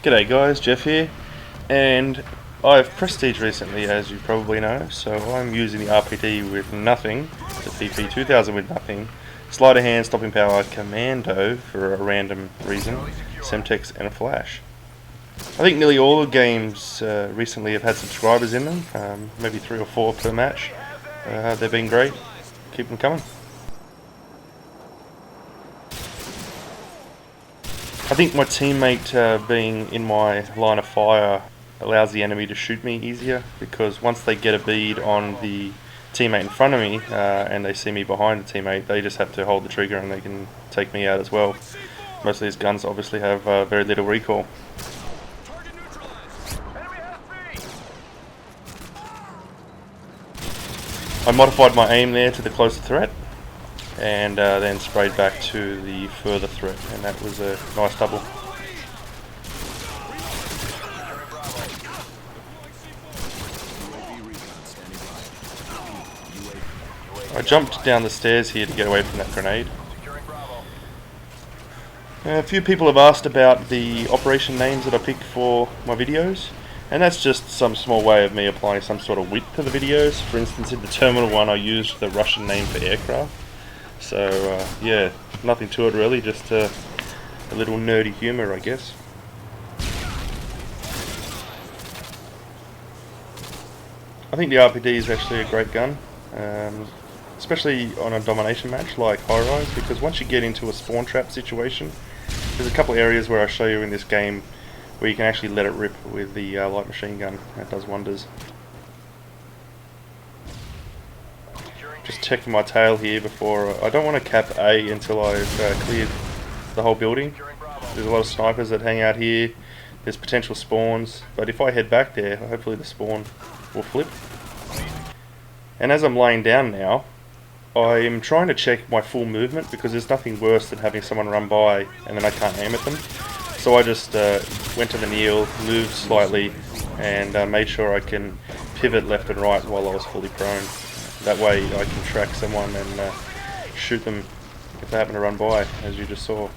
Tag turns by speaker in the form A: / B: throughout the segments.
A: G'day guys, Jeff here, and I've prestige recently, as you probably know, so I'm using the RPD with nothing, the PP2000 with nothing, Sleight of Hand, Stopping Power, Commando for a random reason, Semtex and a Flash. I think nearly all the games recently have had subscribers in them, maybe 3 or 4 per match. They've been great, keep them coming. I think my teammate being in my line of fire allows the enemy to shoot me easier, because once they get a bead on the teammate in front of me and they see me behind the teammate, they just have to hold the trigger and they can take me out as well. Most of these guns obviously have very little recoil. I modified my aim there to the closer threat, and then sprayed back to the further threat, and that was a nice double. I jumped down the stairs here to get away from that grenade. A few people have asked about the operation names that I pick for my videos, and that's just some small way of me applying some sort of wit to the videos. For instance, in the Terminal one I used the Russian name for aircraft. So yeah, nothing to it really, just a little nerdy humour, I guess. I think the RPD is actually a great gun, especially on a domination match like Highrise, because once you get into a spawn trap situation, there's a couple areas where I show you in this game where you can actually let it rip with the light machine gun. That does wonders. Just checking my tail here before. I don't want to cap A until I've cleared the whole building. There's a lot of snipers that hang out here. There's potential spawns, but if I head back there, hopefully the spawn will flip. And as I'm laying down now, I'm trying to check my full movement, because there's nothing worse than having someone run by and then I can't aim at them. So I just went to the kneel, moved slightly, and made sure I can pivot left and right while I was fully prone. That way I can track someone and shoot them if they happen to run by, as you just saw.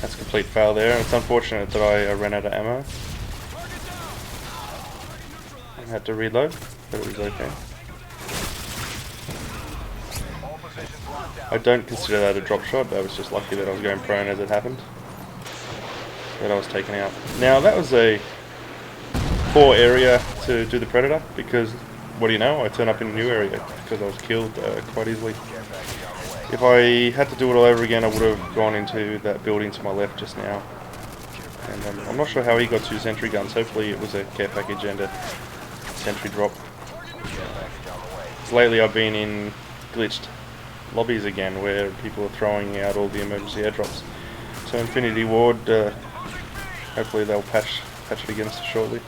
A: That's a complete fail there, and it's unfortunate that I ran out of ammo and had to reload, but it was okay. I don't consider that a drop shot. I was just lucky that I was going prone as it happened, that I was taken out. Now that was a poor area to do the Predator, because what do you know, I turn up in a new area because I was killed quite easily. If I had to do it all over again, I would have gone into that building to my left just now. And I'm not sure how he got 2 sentry guns. Hopefully it was a care package and a sentry drop. Because lately I've been in glitched lobbies again where people are throwing out all the emergency airdrops. So Infinity Ward, hopefully they'll patch it against shortly.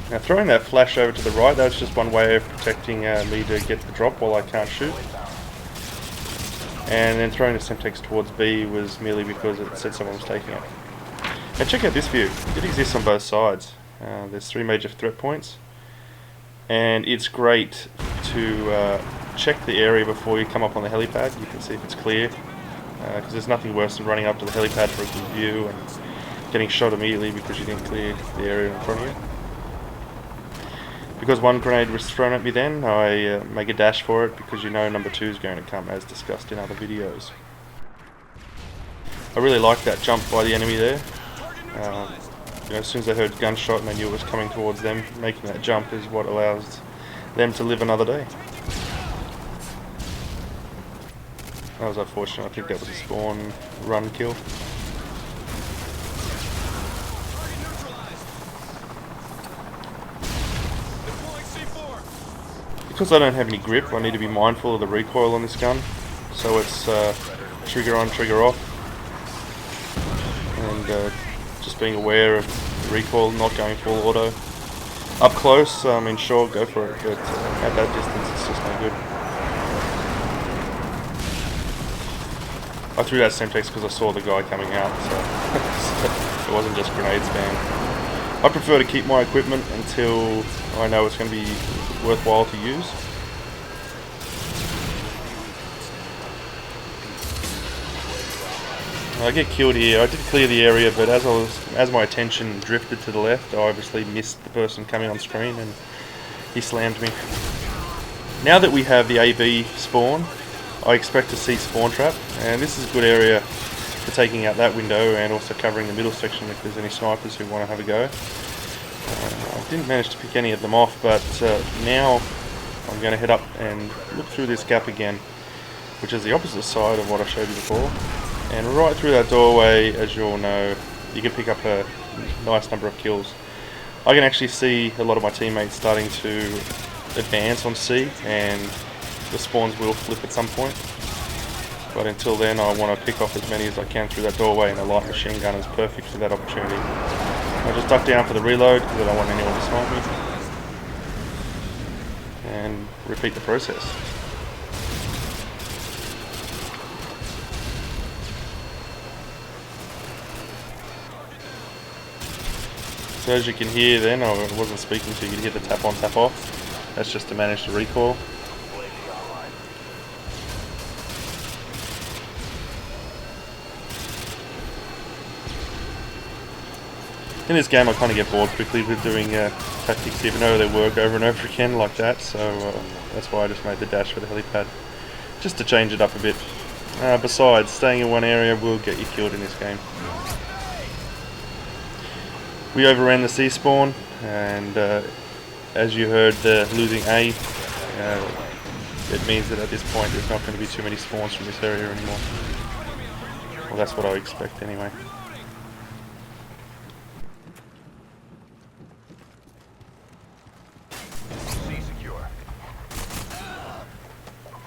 A: Now throwing that flash over to the right, that's just one way of protecting me to get the drop while I can't shoot. And then throwing the Semtex towards B was merely because it said someone was taking it. Now check out this view. It exists on both sides. There's 3 major threat points, and it's great to check the area before you come up on the helipad. You can see if it's clear, because there's nothing worse than running up to the helipad for a good view and getting shot immediately because you didn't clear the area in front of you. Because one grenade was thrown at me then, I make a dash for it, because you know number 2 is going to come, as discussed in other videos. I really like that jump by the enemy there. You know, as soon as they heard gunshot and they knew it was coming towards them, making that jump is what allows them to live another day. That was unfortunate. I think that was a spawn run kill. Because I don't have any grip, I need to be mindful of the recoil on this gun. So it's trigger on, trigger off. And just being aware of the recoil, not going full auto. Up close, I mean, sure, go for it, but at that distance it's just no good. I threw that Semtex because I saw the guy coming out, so it wasn't just grenade spam. I prefer to keep my equipment until I know it's going to be worthwhile to use. I get killed here. I did clear the area, but as my attention drifted to the left, I obviously missed the person coming on screen and he slammed me. Now that we have the AB spawn, I expect to see spawn trap, and this is a good area for taking out that window and also covering the middle section if there's any snipers who want to have a go. I didn't manage to pick any of them off, but now I'm going to head up and look through this gap again, which is the opposite side of what I showed you before. And right through that doorway, as you all know, you can pick up a nice number of kills. I can actually see a lot of my teammates starting to advance on C, and the spawns will flip at some point. But until then, I want to pick off as many as I can through that doorway, and a light machine gun is perfect for that opportunity. I'll just duck down for the reload because I don't want anyone to snipe me. And repeat the process. So as you can hear then, I wasn't speaking so you could hear the tap on tap off. That's just to manage the recoil. In this game I kind of get bored quickly with doing tactics even though they work over and over again like that, so that's why I just made the dash for the helipad, just to change it up a bit. Besides, staying in one area will get you killed in this game. We overran the C spawn, and as you heard, losing A, it means that at this point there's not going to be too many spawns from this area anymore. Well, that's what I expect anyway.
B: C secure.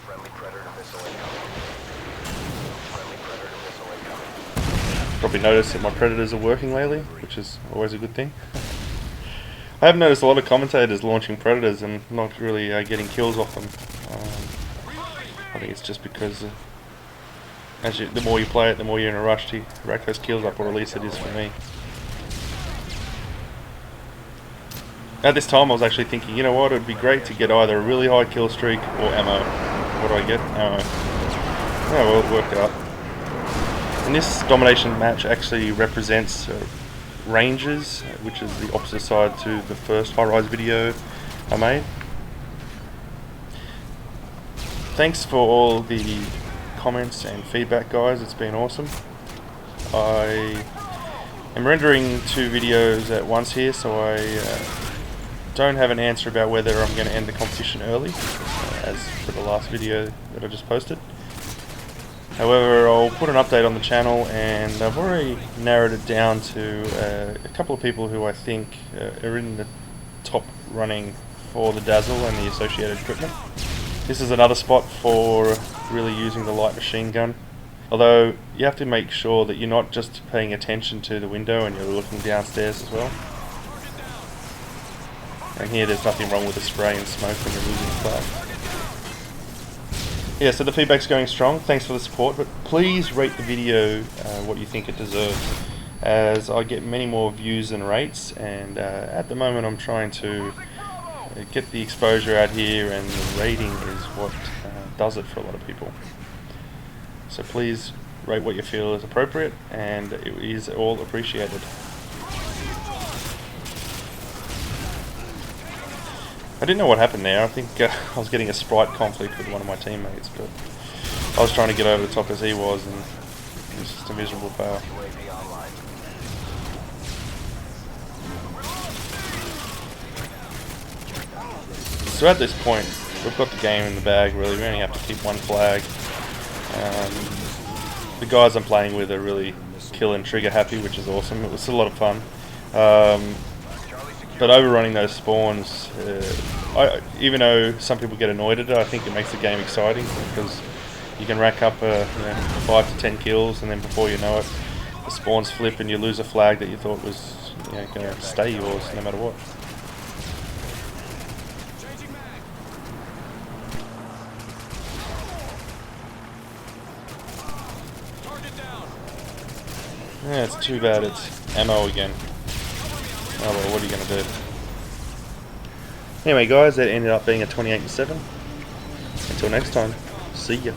B: Friendly predator missile incoming. Friendly predator missile incoming.
A: Probably noticed that my predators are working lately, which is always a good thing. I have noticed a lot of commentators launching predators and not really getting kills off them. I think it's just because the more you play it, the more you're in a rush to rack those kills up, or at least it is for me. At this time I was actually thinking, you know what, it would be great to get either a really high kill streak or ammo. What do I get? Ammo. Oh well, it worked out. And this domination match actually represents ranges, which is the opposite side to the first Highrise video I made. Thanks for all the comments and feedback, guys, it's been awesome. I am rendering 2 videos at once here, so I don't have an answer about whether I'm going to end the competition early, as for the last video that I just posted. However, I'll put an update on the channel, and I've already narrowed it down to a couple of people who I think are in the top running for the Dazzle and the associated equipment. This is another spot for really using the light machine gun, although you have to make sure that you're not just paying attention to the window and you're looking downstairs as well. And here there's nothing wrong with the spray and smoke when you're losing the flag. Yeah, so the feedback's going strong, thanks for the support, but please rate the video what you think it deserves, as I get many more views than rates, and at the moment I'm trying to get the exposure out here, and the rating is what does it for a lot of people. So please rate what you feel is appropriate, and it is all appreciated. I didn't know what happened there. I think I was getting a sprite conflict with one of my teammates, but I was trying to get over the top as he was, and it was just a miserable fail. So at this point, we've got the game in the bag really. We only have to keep one flag. The guys I'm playing with are really kill and trigger happy, which is awesome. It was a lot of fun. But overrunning those spawns, even though some people get annoyed at it, I think it makes the game exciting, because you can rack up 5 to 10 kills, and then before you know it, the spawns flip and you lose a flag that you thought was going to stay yours no matter what. Yeah, it's too bad it's ammo again. Oh well, what are you going to do? Anyway guys, that ended up being a 28-7. Until next time, see ya.